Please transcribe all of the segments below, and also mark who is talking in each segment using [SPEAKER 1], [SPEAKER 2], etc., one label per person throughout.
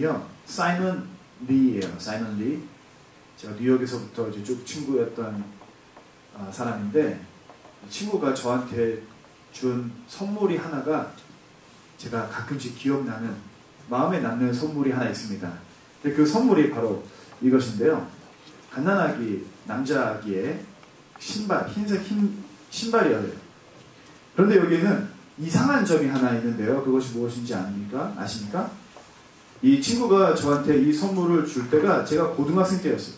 [SPEAKER 1] 이름은요 사이먼 리예요. 사이먼 리. 제가 뉴욕에서부터 이제 쭉 친구였던 사람인데, 친구가 저한테 준 선물이 하나가 제가 가끔씩 기억나는, 마음에 남는 선물이 하나 있습니다. 근데 그 선물이 바로 이것인데요. 갓난아기 남자아기의 신발, 흰색 신발이어요. 그런데 여기에는 이상한 점이 하나 있는데요. 그것이 무엇인지 아십니까? 이 친구가 저한테 이 선물을 줄 때가 제가 고등학생 때였어요.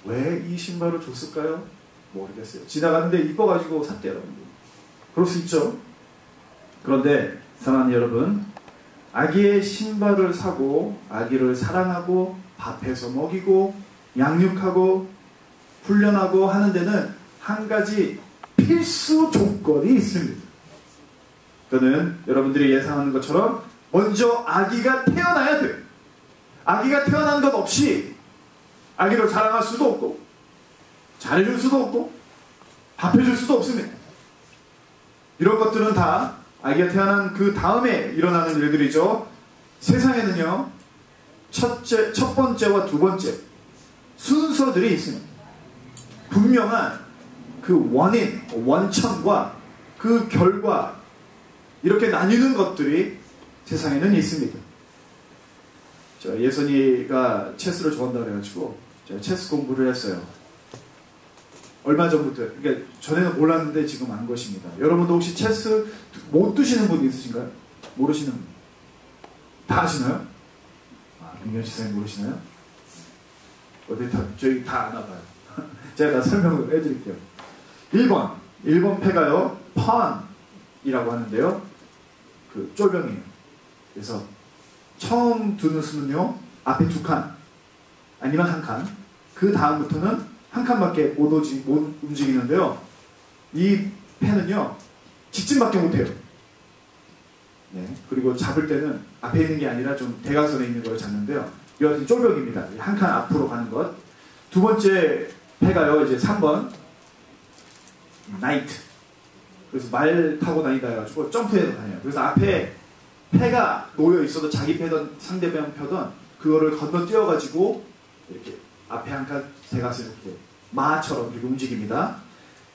[SPEAKER 1] 왜 이 신발을 줬을까요? 모르겠어요. 지나가는데 이뻐가지고 샀대요. 그럴 수 있죠. 그런데 사랑하는 여러분, 아기의 신발을 사고 아기를 사랑하고 밥해서 먹이고 양육하고 훈련하고 하는 데는 한 가지 필수 조건이 있습니다. 그거는 여러분들이 예상하는 것처럼 먼저 아기가 태어나야 돼요. 아기가 태어난 것 없이 아기를 사랑할 수도 없고 잘해줄 수도 없고 밥해줄 수도 없습니다. 이런 것들은 다 아기가 태어난 그 다음에 일어나는 일들이죠. 세상에는요 첫 번째와 두 번째 순서들이 있습니다. 분명한 그 원인, 원천과 그 결과, 이렇게 나뉘는 것들이 세상에는 있습니다. 예선이가 체스를 좋아한다고 해가지고 제가 체스 공부를 했어요. 얼마 전부터. 그러니까 전에는 몰랐는데 지금 안 것입니다. 여러분도 혹시 체스 못 두시는 분 있으신가요? 모르시는 분? 다 아시나요? 민현 지사님 모르시나요? 어디 저희 다 아나 봐요. 제가 다 설명을 해드릴게요. 1번 패가요 펀이라고 하는데요, 그 쫄병이에요. 그래서 처음 두는 수는요 앞에 2칸 아니면 1칸, 그 다음부터는 1칸밖에 못 움직이는데요, 이 패는요 직진밖에 못해요. 네, 그리고 잡을 때는 앞에 있는 게 아니라 좀 대각선에 있는 걸 잡는데요, 이것은 쫄병입니다. 1칸 앞으로 가는 것. 두 번째 패가요 이제 3번 나이트. 그래서 말 타고 다니다 해가지고 점프해서 다녀요. 그래서 앞에 패가 놓여 있어도 자기 패던 상대방 패던 그거를 건너뛰어가지고 이렇게 앞에 한 칸 대각선 이렇게 마처럼 이렇게 움직입니다.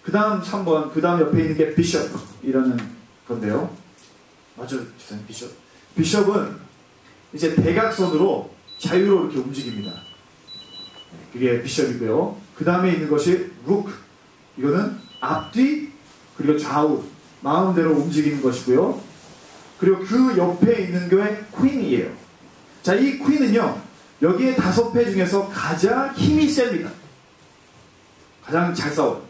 [SPEAKER 1] 그 다음 3번, 그 다음 옆에 있는 게 비숍이라는 건데요. 맞죠? 비숍. 비숍은 이제 대각선으로 자유롭게 움직입니다. 그게 비숍이고요. 그 다음에 있는 것이 룩. 이거는 앞뒤 그리고 좌우 마음대로 움직이는 것이고요. 그리고 그 옆에 있는 게 퀸이에요. 자, 이 퀸은요 여기에 5패 중에서 가장 힘이 셉니다. 가장 잘 싸워요.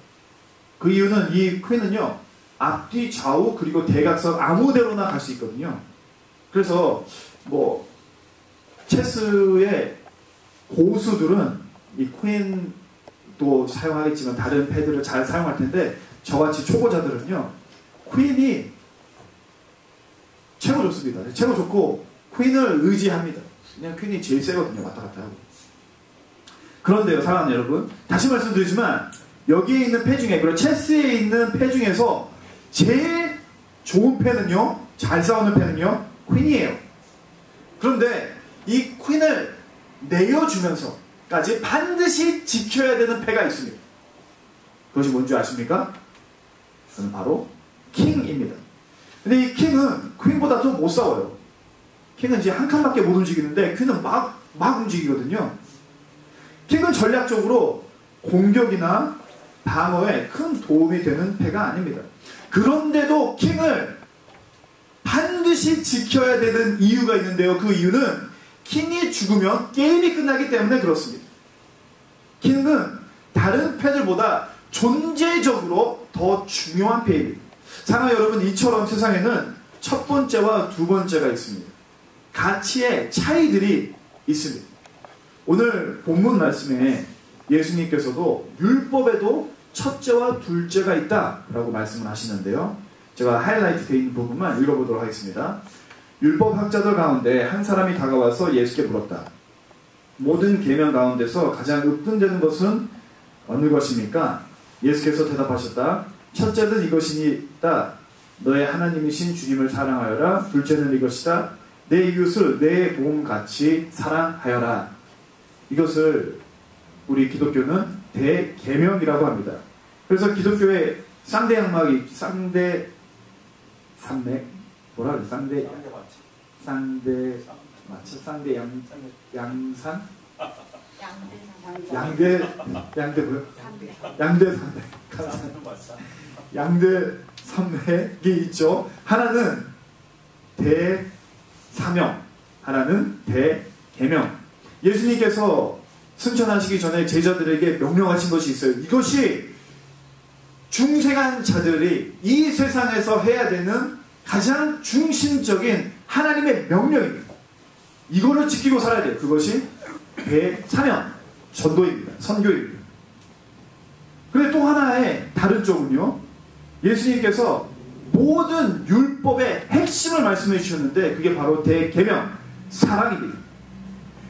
[SPEAKER 1] 그 이유는 이 퀸은요 앞뒤 좌우 그리고 대각선 아무데로나 갈 수 있거든요. 그래서 뭐 체스의 고수들은 이 퀸도 사용하겠지만 다른 패드를 잘 사용할 텐데, 저같이 초보자들은요 퀸이 최고 좋습니다. 최고 좋고 퀸을 의지합니다. 그냥 퀸이 제일 세거든요. 왔다 갔다 하고. 그런데요 사랑하는 여러분, 다시 말씀드리지만 여기에 있는 패 중에, 그리고 체스에 있는 패 중에서 제일 좋은 패는요, 잘 싸우는 패는요 퀸이에요. 그런데 이 퀸을 내어주면서까지 반드시 지켜야 되는 패가 있습니다. 그것이 뭔지 아십니까? 그건 바로 킹입니다. 근데 이 킹은 퀸보다 더 못 싸워요. 킹은 이제 1칸밖에 못 움직이는데 퀸은 막 움직이거든요. 킹은 전략적으로 공격이나 방어에 큰 도움이 되는 패가 아닙니다. 그런데도 킹을 반드시 지켜야 되는 이유가 있는데요. 그 이유는 킹이 죽으면 게임이 끝나기 때문에 그렇습니다. 킹은 다른 패들보다 존재적으로 더 중요한 패입니다. 사랑하는 여러분, 이처럼 세상에는 첫 번째와 두 번째가 있습니다. 가치의 차이들이 있습니다. 오늘 본문 말씀에 예수님께서도 율법에도 첫째와 둘째가 있다라고 말씀을 하시는데요. 제가 하이라이트 되어 있는 부분만 읽어보도록 하겠습니다. 율법학자들 가운데 한 사람이 다가와서 예수께 물었다. 모든 계명 가운데서 가장 으뜸되는 것은 어느 것입니까? 예수께서 대답하셨다. 첫째는 이것이다. 너의 하나님이신 주님을 사랑하여라. 둘째는 이것이다. 내 이웃을 내 몸같이 사랑하여라. 이것을 우리 기독교는 대계명이라고 합니다. 그래서 기독교의 쌍대 양막이 쌍대 산맥 뭐라 그래? 쌍대 양산 양대 뭐요? 양대 산맥 양대 산맥이 있죠. 하나는 대사명, 하나는 대계명. 예수님께서 승천하시기 전에 제자들에게 명령하신 것이 있어요. 이것이 중생한 자들이 이 세상에서 해야 되는 가장 중심적인 하나님의 명령입니다. 이거를 지키고 살아야 돼요. 그것이 대사명, 전도입니다. 선교입니다. 그런데 또 하나의 다른 쪽은요, 예수님께서 모든 율법의 핵심을 말씀해 주셨는데 그게 바로 대계명, 사랑입니다.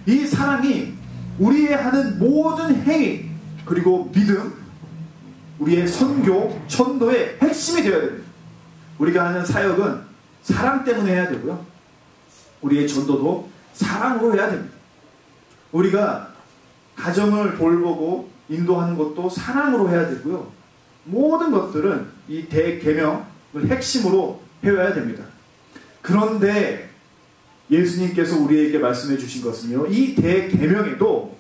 [SPEAKER 1] 이 사랑이 우리의 하는 모든 행위, 그리고 믿음, 우리의 선교, 전도의 핵심이 되어야 됩니다. 우리가 하는 사역은 사랑 때문에 해야 되고요. 우리의 전도도 사랑으로 해야 됩니다. 우리가 가정을 돌보고 인도하는 것도 사랑으로 해야 되고요. 모든 것들은 이 대계명을 핵심으로 해야 됩니다. 그런데 예수님께서 우리에게 말씀해 주신 것은요, 이 대계명에도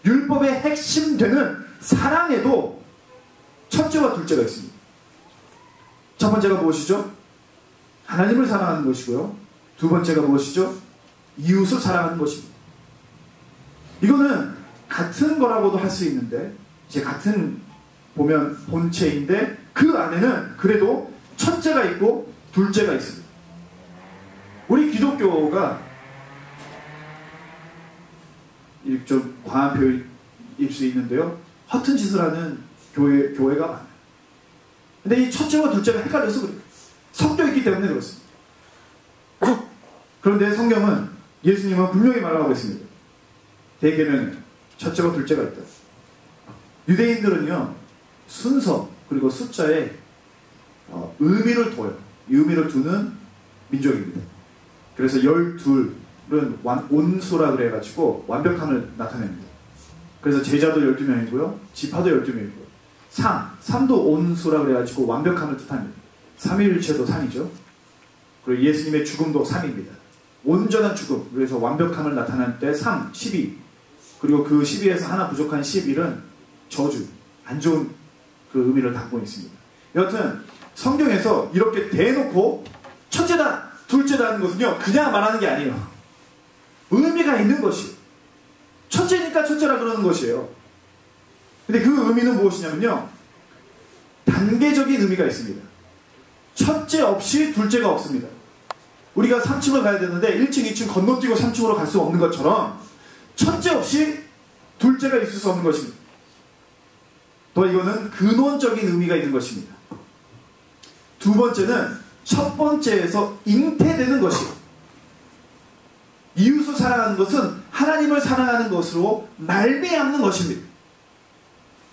[SPEAKER 1] 율법의 핵심 되는 사랑에도 첫째와 둘째가 있습니다. 첫 번째가 무엇이죠? 하나님을 사랑하는 것이고요. 두 번째가 무엇이죠? 이웃을 사랑하는 것입니다. 이거는 같은 거라고도 할 수 있는데, 이제 같은 보면 본체인데 그 안에는 그래도 첫째가 있고 둘째가 있습니다. 우리 기독교가 좀 과한 표현일 수 있는데요, 허튼 짓을 하는 교회가 많아요. 근데 이 첫째와 둘째가 헷갈려서 그래요. 섞여 있기 때문에 그렇습니다. 그런데 성경은, 예수님은 분명히 말하고 있습니다. 대계명에 첫째와 둘째가 있다. 유대인들은요, 순서 그리고 숫자에 의미를 둬요. 의미를 두는 민족입니다. 그래서 12은 온수라 그래가지고 완벽함을 나타냅니다. 그래서 제자도 12명이고요. 지파도 12명이고요. 3도 온수라 그래가지고 완벽함을 뜻합니다. 삼위일체도 3이죠. 그리고 예수님의 죽음도 3입니다. 온전한 죽음, 그래서 완벽함을 나타낼 때 3, 12. 그리고 그 12에서 하나 부족한 11은 저주, 안 좋은 그 의미를 담고 있습니다. 여하튼 성경에서 이렇게 대놓고 첫째다, 둘째다 하는 것은요, 그냥 말하는 게 아니에요. 의미가 있는 것이에요. 첫째니까 첫째라 그러는 것이에요. 근데 그 의미는 무엇이냐면요, 단계적인 의미가 있습니다. 첫째 없이 둘째가 없습니다. 우리가 3층을 가야 되는데 1층, 2층 건너뛰고 3층으로 갈 수 없는 것처럼 첫째 없이 둘째가 있을 수 없는 것입니다. 또 이거는 근원적인 의미가 있는 것입니다. 두 번째는 첫 번째에서 잉태되는 것이에요. 이웃을 사랑하는 것은 하나님을 사랑하는 것으로 말미암는 것입니다.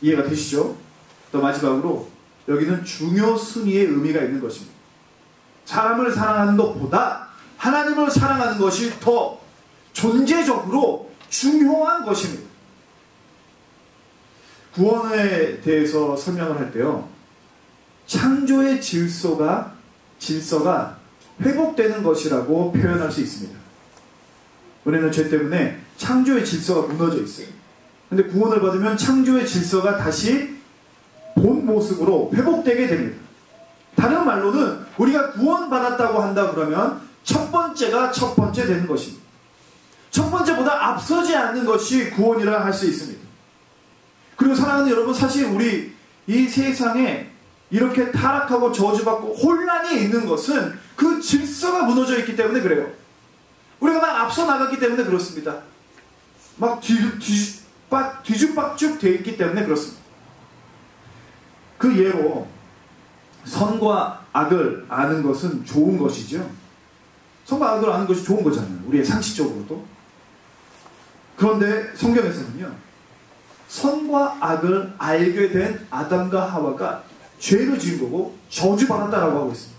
[SPEAKER 1] 이해가 되시죠? 또 마지막으로 여기는 중요 순위의 의미가 있는 것입니다. 사람을 사랑하는 것보다 하나님을 사랑하는 것이 더 존재적으로 중요한 것입니다. 구원에 대해서 설명을 할 때요, 창조의 질서가 회복되는 것이라고 표현할 수 있습니다. 우리는 죄 때문에 창조의 질서가 무너져 있어요. 근데 구원을 받으면 창조의 질서가 다시 본 모습으로 회복되게 됩니다. 다른 말로는 우리가 구원받았다고 한다 그러면 첫 번째가 첫 번째 되는 것입니다. 첫 번째보다 앞서지 않는 것이 구원이라 할 수 있습니다. 그리고 사랑하는 여러분, 사실 우리 이 세상에 이렇게 타락하고 저주받고 혼란이 있는 것은 그 질서가 무너져 있기 때문에 그래요. 우리가 막 앞서 나갔기 때문에 그렇습니다. 막 뒤죽박죽 되어 있기 때문에 그렇습니다. 그 예로 선과 악을 아는 것은 좋은 것이죠. 선과 악을 아는 것이 좋은 거잖아요. 우리의 상식적으로도. 그런데 성경에서는요, 선과 악을 알게 된 아담과 하와가 죄를 지은 거고 저주받았다라고 하고 있습니다.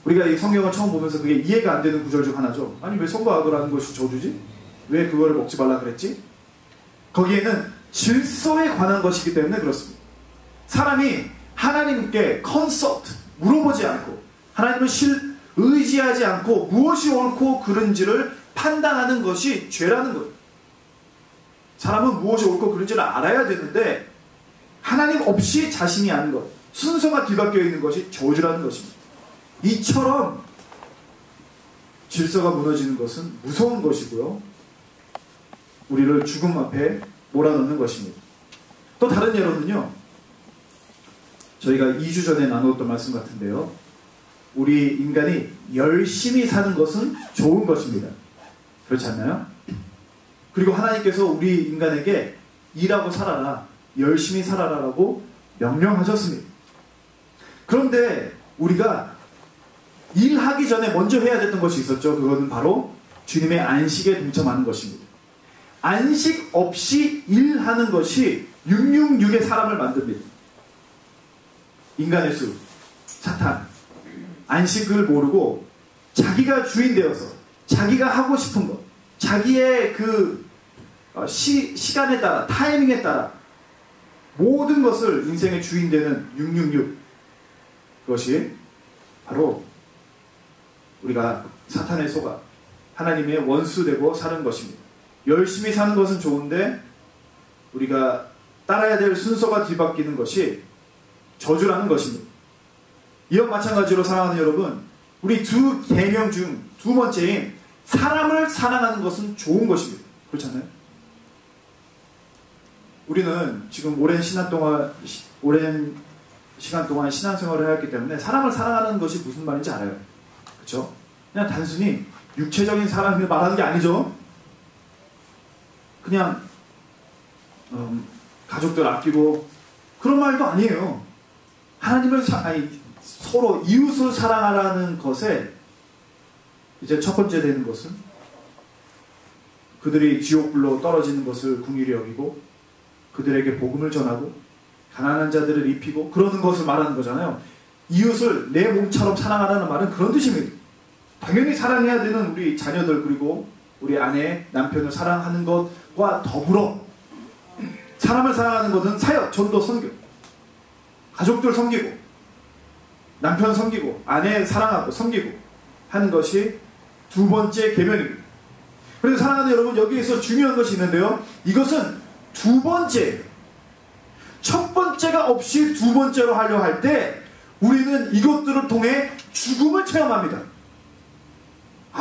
[SPEAKER 1] 우리가 이 성경을 처음 보면서 그게 이해가 안 되는 구절 중 하나죠. 아니 왜 선거하더라는 것이 저주지? 왜 그거를 먹지 말라 그랬지? 거기에는 질서에 관한 것이기 때문에 그렇습니다. 사람이 하나님께 컨설트, 물어보지 않고 하나님을 의지하지 않고 무엇이 옳고 그른지를 판단하는 것이 죄라는 거예요. 사람은 무엇이 옳고 그른지를 알아야 되는데 하나님 없이 자신이 아는 것, 순서가 뒤바뀌어 있는 것이 저주라는 것입니다. 이처럼 질서가 무너지는 것은 무서운 것이고요. 우리를 죽음 앞에 몰아넣는 것입니다. 또 다른 예로는요. 저희가 2주 전에 나누었던 말씀 같은데요. 우리 인간이 열심히 사는 것은 좋은 것입니다. 그렇지 않나요? 그리고 하나님께서 우리 인간에게 일하고 살아라, 열심히 살아라라고 명령하셨습니다. 그런데 우리가 일하기 전에 먼저 해야 됐던 것이 있었죠. 그것은 바로 주님의 안식에 동참하는 것입니다. 안식 없이 일하는 것이 666의 사람을 만듭니다. 인간의 수, 사탄. 안식을 모르고 자기가 주인 되어서 자기가 하고 싶은 것, 자기의 그 시간에 따라, 타이밍에 따라 모든 것을 인생의 주인 되는 666. 그것이 바로 우리가 사탄의 속아 하나님의 원수되고 사는 것입니다. 열심히 사는 것은 좋은데 우리가 따라야 될 순서가 뒤바뀌는 것이 저주라는 것입니다. 이와 마찬가지로 사랑하는 여러분, 우리 두 계명 중 두 번째인 사람을 사랑하는 것은 좋은 것입니다. 그렇지 않나요? 우리는 지금 오랜 시간 동안 신앙생활을 해왔기 때문에 사람을 사랑하는 것이 무슨 말인지 알아요. 그렇죠? 그냥 단순히 육체적인 사랑을 말하는 게 아니죠. 그냥 가족들 아끼고 그런 말도 아니에요. 하나님을 서로 이웃을 사랑하라는 것에 이제 첫 번째 되는 것은 그들이 지옥불로 떨어지는 것을 긍휼히 여기고 그들에게 복음을 전하고 가난한 자들을 입히고 그러는 것을 말하는 거잖아요. 이웃을 내 몸처럼 사랑하라는 말은 그런 뜻입니다. 당연히 사랑해야 되는 우리 자녀들 그리고 우리 아내, 남편을 사랑하는 것과 더불어 사람을 사랑하는 것은 사역, 전도, 선교, 가족들 섬기고 남편 섬기고 아내 사랑하고 섬기고 하는 것이 두 번째 계명입니다. 그래서 사랑하는 여러분, 여기에서 중요한 것이 있는데요. 이것은 두 번째, 첫 번째가 없이 두 번째로 하려 할 때 우리는 이것들을 통해 죽음을 체험합니다.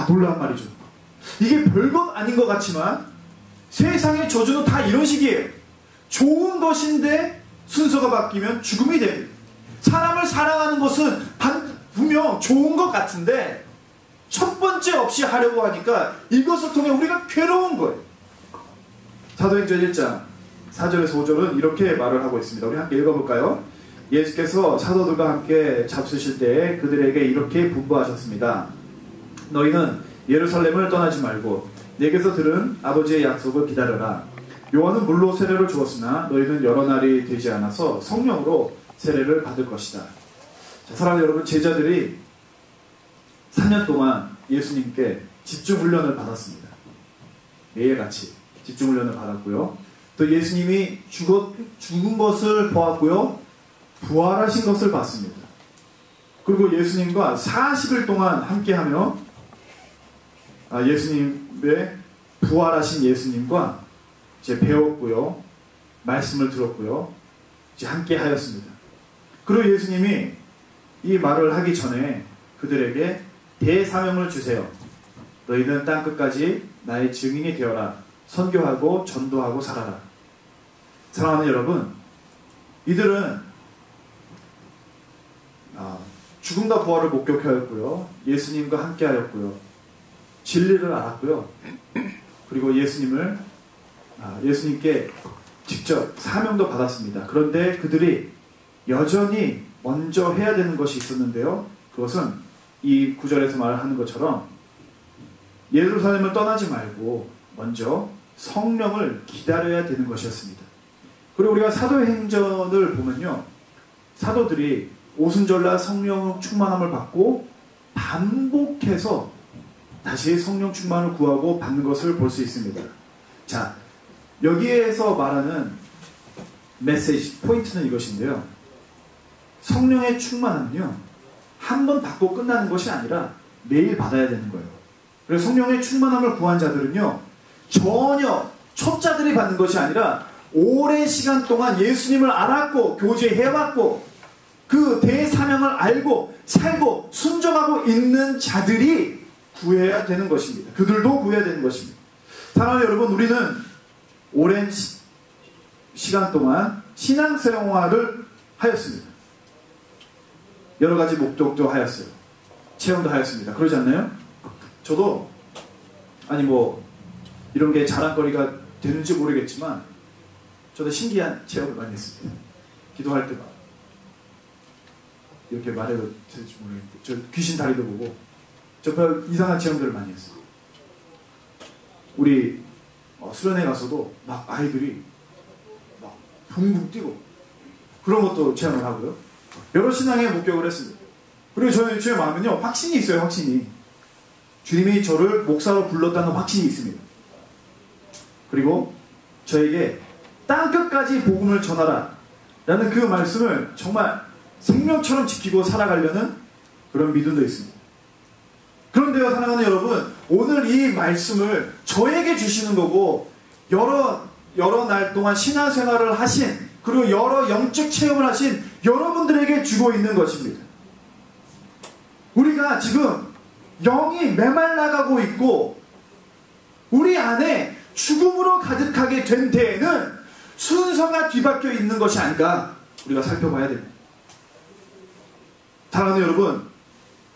[SPEAKER 1] 놀라운 말이죠. 이게 별것 아닌 것 같지만 세상의 저주는 다 이런 식이에요. 좋은 것인데 순서가 바뀌면 죽음이 됩니다. 사람을 사랑하는 것은 분명 좋은 것 같은데 첫 번째 없이 하려고 하니까 이것을 통해 우리가 괴로운 거예요. 사도행전 1장 4절에서 5절은 이렇게 말을 하고 있습니다. 우리 함께 읽어볼까요? 예수께서 사도들과 함께 잡수실 때에 그들에게 이렇게 분부하셨습니다. 너희는 예루살렘을 떠나지 말고 내게서 들은 아버지의 약속을 기다려라. 요한은 물로 세례를 주었으나 너희는 여러 날이 되지 않아서 성령으로 세례를 받을 것이다. 자, 사랑하는 여러분, 제자들이 3년 동안 예수님께 집중훈련을 받았습니다. 매일같이 집중훈련을 받았고요. 또 예수님이 죽은 것을 보았고요. 부활하신 것을 봤습니다. 그리고 예수님과 40일 동안 함께하며 예수님의 부활하신 예수님과 이제 배웠고요. 말씀을 들었고요. 이제 함께 하였습니다. 그리고 예수님이 이 말을 하기 전에 그들에게 대사명을 주세요. 너희는 땅끝까지 나의 증인이 되어라. 선교하고 전도하고 살아라. 사랑하는 여러분, 이들은 죽음과 부활을 목격하였고요. 예수님과 함께하였고요. 진리를 알았고요. 그리고 예수님께 직접 사명도 받았습니다. 그런데 그들이 여전히 먼저 해야 되는 것이 있었는데요. 그것은 이 구절에서 말하는 것처럼 예루살렘을 떠나지 말고 먼저 성령을 기다려야 되는 것이었습니다. 그리고 우리가 사도행전을 보면요. 사도들이 오순절날 성령 충만함을 받고 반복해서 다시 성령 충만을 구하고 받는 것을 볼 수 있습니다. 자, 여기에서 말하는 메시지, 포인트는 이것인데요. 성령의 충만은요, 한 번 받고 끝나는 것이 아니라 매일 받아야 되는 거예요. 그래서 성령의 충만함을 구한 자들은요, 전혀 초짜들이 받는 것이 아니라 오랜 시간 동안 예수님을 알았고 교제해왔고 그 대사명을 알고 살고 순종하고 있는 자들이 구해야 되는 것입니다. 그들도 구해야 되는 것입니다. 사랑하는 여러분, 우리는 오랜 시간 동안 신앙생활을 하였습니다. 여러 가지 목적도 하였어요. 체험도 하였습니다. 그러지 않나요? 저도 이런 게 자랑거리가 되는지 모르겠지만 저도 신기한 체험을 많이 했습니다. 기도할 때 막 이렇게 말해도 될지 모르겠는데 저 귀신 다리도 보고 저 이상한 체험들을 많이 했어요. 우리 수련회 가서도 막 아이들이 막 붕붕 뛰고 그런 것도 체험을 하고요. 여러 신앙에 목격을 했습니다. 그리고 저의 마음은요, 확신이 있어요. 확신이. 주님이 저를 목사로 불렀다는 확신이 있습니다. 그리고 저에게 땅끝까지 복음을 전하라 라는 그 말씀을 정말 생명처럼 지키고 살아가려는 그런 믿음도 있습니다. 그런데요, 사랑하는 여러분, 오늘 이 말씀을 저에게 주시는 거고 여러 날 동안 신앙생활을 하신 그리고 여러 영적 체험을 하신 여러분들에게 주고 있는 것입니다. 우리가 지금 영이 메말라가고 있고 우리 안에 죽음으로 가득하게 된 데에는 순서가 뒤바뀌어 있는 것이 아닌가 우리가 살펴봐야 됩니다. 사랑하는 여러분,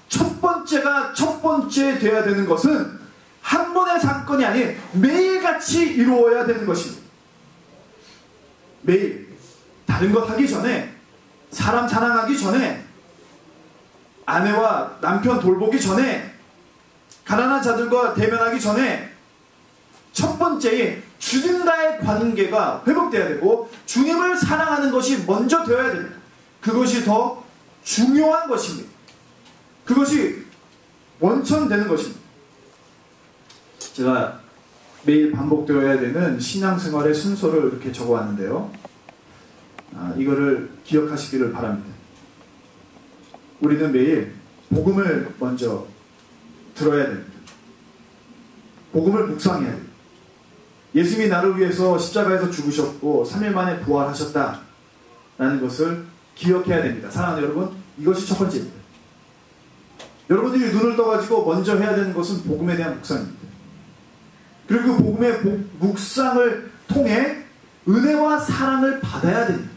[SPEAKER 1] 첫 번째 되어야 되는 것은 한 번의 사건이 아닌 매일같이 이루어야 되는 것입니다. 매일 다른 것 하기 전에, 사람 사랑하기 전에, 아내와 남편 돌보기 전에, 가난한 자들과 대면하기 전에 첫 번째에 주님과의 관계가 회복되어야 되고 주님을 사랑하는 것이 먼저 되어야 됩니다. 그것이 더 중요한 것입니다. 그것이 원천되는 것입니다. 제가 매일 반복되어야 되는 신앙생활의 순서를 이렇게 적어왔는데요. 이거를 기억하시기를 바랍니다. 우리는 매일 복음을 먼저 들어야 됩니다. 복음을 묵상해야 됩니다. 예수님이 나를 위해서 십자가에서 죽으셨고 3일 만에 부활하셨다라는 것을 기억해야 됩니다. 사랑하는 여러분, 이것이 첫 번째입니다. 여러분들이 눈을 떠가지고 먼저 해야 되는 것은 복음에 대한 묵상입니다. 그리고 그 복음의 묵상을 통해 은혜와 사랑을 받아야 됩니다.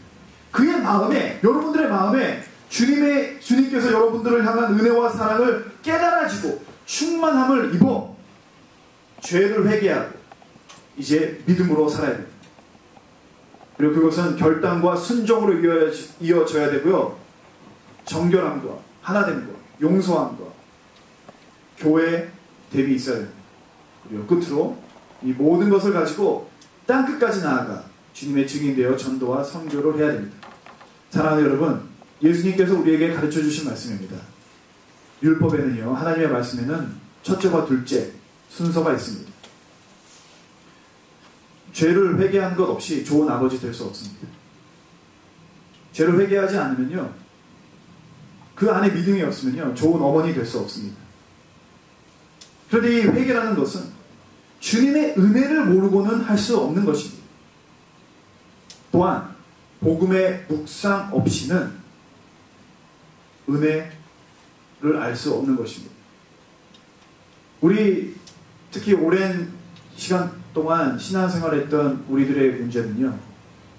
[SPEAKER 1] 그의 마음에, 여러분들의 마음에 주님께서 여러분들을 향한 은혜와 사랑을 깨달아지고 충만함을 입어 죄를 회개하고 이제 믿음으로 살아야 됩니다. 그리고 그것은 결단과 순종으로 이어져야 되고요. 정결함과 하나됨과 용서함과 교회 대비 있어야 됩니다. 그리고 끝으로 이 모든 것을 가지고 땅끝까지 나아가 주님의 증인되어 전도와 선교를 해야 됩니다. 사랑하는 여러분, 예수님께서 우리에게 가르쳐 주신 말씀입니다. 율법에는요, 하나님의 말씀에는 첫째와 둘째 순서가 있습니다. 죄를 회개한 것 없이 좋은 아버지 될 수 없습니다. 죄를 회개하지 않으면요, 그 안에 믿음이 없으면요, 좋은 어머니 될 수 없습니다. 그런데 이 회개라는 것은 주님의 은혜를 모르고는 할 수 없는 것입니다. 또한 복음의 묵상 없이는 은혜를 알 수 없는 것입니다. 우리 특히 오랜 시간 동안 신앙생활을 했던 우리들의 문제는요,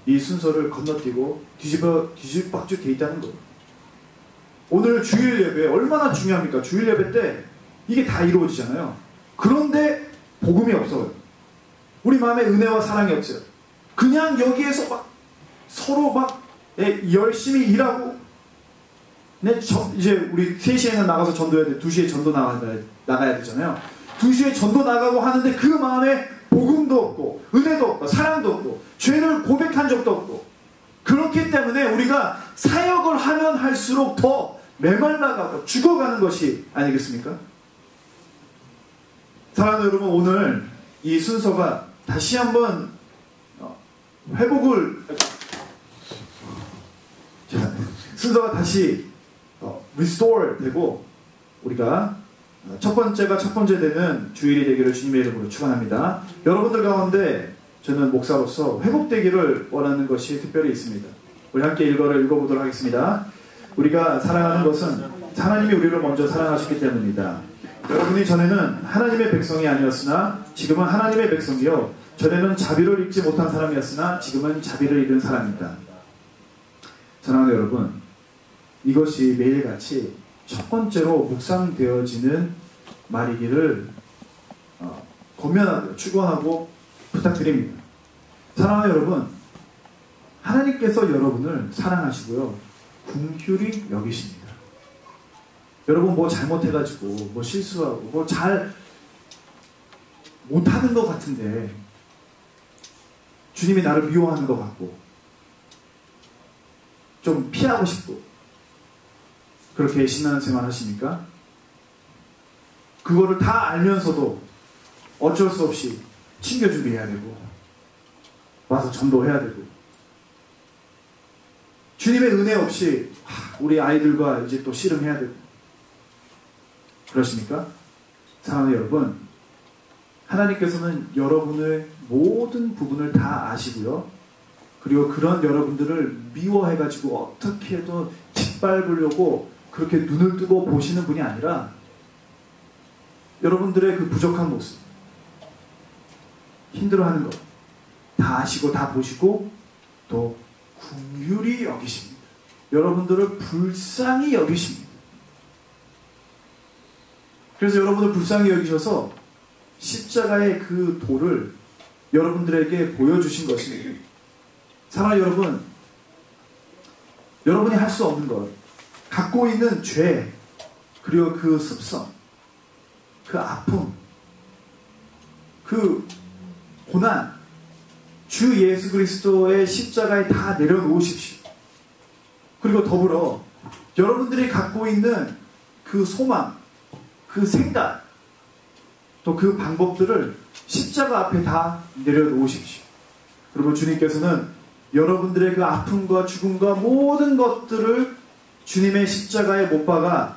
[SPEAKER 1] 이 순서를 건너뛰고 뒤집박죽 돼 있다는 거예요. 오늘 주일 예배 얼마나 중요합니까? 주일 예배 때 이게 다 이루어지잖아요. 그런데 복음이 없어요. 우리 마음에 은혜와 사랑이 없어요. 그냥 여기에서 막 서로 막 열심히 일하고 이제 우리 3시에는 나가서 전도해야 돼. 2시에 전도 나가야 되잖아요. 2시에 전도 나가고 하는데 그 마음에 복음도 없고 은혜도 없고 사랑도 없고 죄를 고백한 적도 없고, 그렇기 때문에 우리가 사역을 하면 할수록 더 메말라가고 죽어가는 것이 아니겠습니까? 사랑하는 여러분, 오늘 이 순서가 다시 한번 회복을 순서가 다시 restore 되고 우리가 첫 번째 되는 주일이 되기를 주님의 이름으로 축원합니다. 여러분들 가운데 저는 목사로서 회복되기를 원하는 것이 특별히 있습니다. 우리 함께 읽어보도록 하겠습니다. 우리가 사랑하는 것은 하나님이 우리를 먼저 사랑하셨기 때문입니다. 여러분이 전에는 하나님의 백성이 아니었으나 지금은 하나님의 백성이요, 전에는 자비를 잊지 못한 사람이었으나 지금은 자비를 잃은 사람입니다. 사랑하는 여러분, 이것이 매일같이 첫 번째로 묵상되어지는 말이기를 권면하고 축원하고 부탁드립니다. 사랑하는 여러분, 하나님께서 여러분을 사랑하시고요, 긍휼히 여기십니다. 여러분 뭐 잘못해가지고 뭐 실수하고 뭐 잘 못하는 것 같은데 주님이 나를 미워하는 것 같고 좀 피하고 싶고 그렇게 신앙생활 하십니까? 그거를 다 알면서도 어쩔 수 없이 친교 준비해야 되고 와서 전도해야 되고 주님의 은혜 없이 우리 아이들과 이제 또 씨름해야 되고 그러십니까? 사랑하는 여러분, 하나님께서는 여러분의 모든 부분을 다 아시고요, 그리고 그런 여러분들을 미워해가지고 어떻게 해도 짓밟으려고 그렇게 눈을 뜨고 보시는 분이 아니라 여러분들의 그 부족한 모습, 힘들어하는 것 다 아시고 다 보시고 또 긍휼히 여기십니다. 여러분들을 불쌍히 여기십니다. 그래서 여러분을 불쌍히 여기셔서 십자가의 그 도를 여러분들에게 보여주신 것입니다. 사랑하는 여러분, 여러분이 할 수 없는 것, 갖고 있는 죄, 그리고 그 습성, 그 아픔, 그 고난, 주 예수 그리스도의 십자가에 다 내려놓으십시오. 그리고 더불어 여러분들이 갖고 있는 그 소망, 그 생각, 또 그 방법들을 십자가 앞에 다 내려놓으십시오. 그리고 주님께서는 여러분들의 그 아픔과 죽음과 모든 것들을 주님의 십자가에 못 박아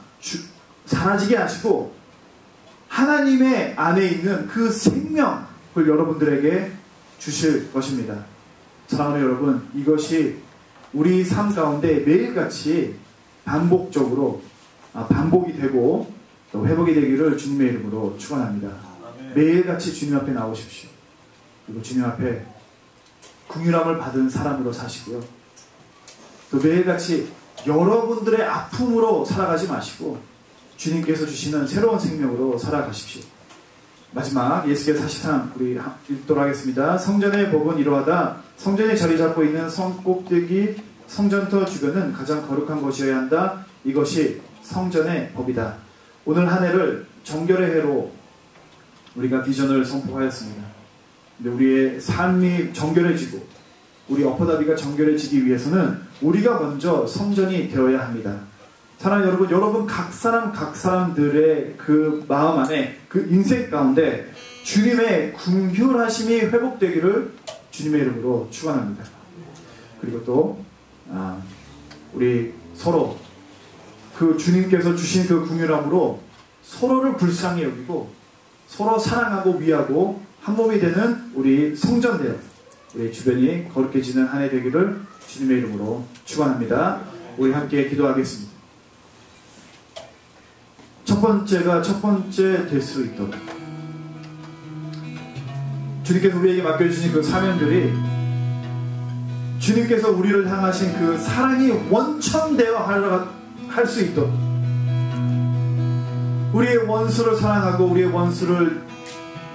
[SPEAKER 1] 사라지게 하시고 하나님의 안에 있는 그 생명을 여러분들에게 주실 것입니다. 사랑하는 여러분, 이것이 우리 삶 가운데 매일같이 반복적으로 반복이 되고 또 회복이 되기를 주님의 이름으로 축원합니다. 매일같이 주님 앞에 나오십시오. 그리고 주님 앞에 긍휼함을 받은 사람으로 사시고요, 또 매일같이 여러분들의 아픔으로 살아가지 마시고 주님께서 주시는 새로운 생명으로 살아가십시오. 마지막 예수께 43 우리 읽도록 하겠습니다. 성전의 법은 이러하다. 성전에 자리 잡고 있는 성 꼭대기 성전터 주변은 가장 거룩한 것이어야 한다. 이것이 성전의 법이다. 오늘 한 해를 정결의 해로 우리가 비전을 선포하였습니다. 근데 우리의 삶이 정결해지고 우리 어퍼다비가 정결해지기 위해서는 우리가 먼저 성전이 되어야 합니다. 사랑하는 여러분, 여러분 각 사람들의 그 마음 안에 그 인생 가운데 주님의 긍휼하심이 회복되기를 주님의 이름으로 축원합니다. 그리고 또 우리 서로 그 주님께서 주신 그 긍휼함으로 서로를 불쌍히 여기고 서로 사랑하고 위하고 한 몸이 되는 우리 성전되어 우리 주변이 거룩해지는 한 해 되기를 주님의 이름으로 축원합니다. 우리 함께 기도하겠습니다. 첫 번째가 첫 번째 될 수 있도록 주님께서 우리에게 맡겨주신 그 사명들이 주님께서 우리를 향하신 그 사랑이 원천되어 할 수 있도록 우리의 원수를 사랑하고 우리의 원수를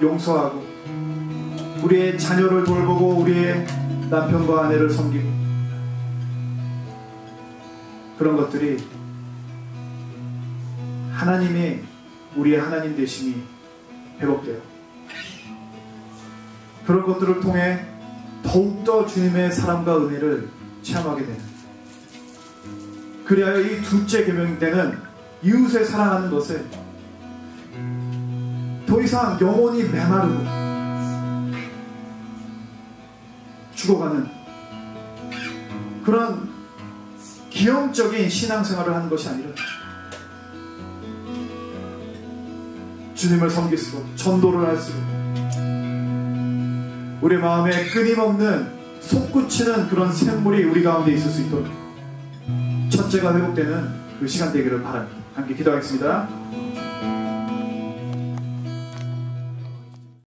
[SPEAKER 1] 용서하고 우리의 자녀를 돌보고 우리의 남편과 아내를 섬기고 그런 것들이 하나님의 우리의 하나님 되심이 회복되어 그런 것들을 통해 더욱더 주님의 사랑과 은혜를 체험하게 되는 그리하여 이 둘째 계명 때는 이웃을 사랑하는 것에 더 이상 영혼이 메마르고 죽어가는 그런 기형적인 신앙생활을 하는 것이 아니라 주님을 섬길수록 전도를 할수록 우리 마음에 끊임없는 솟구치는 그런 샘물이 우리 가운데 있을 수 있도록 첫째가 회복되는 그 시간 되기를 바랍니다. 함께 기도하겠습니다.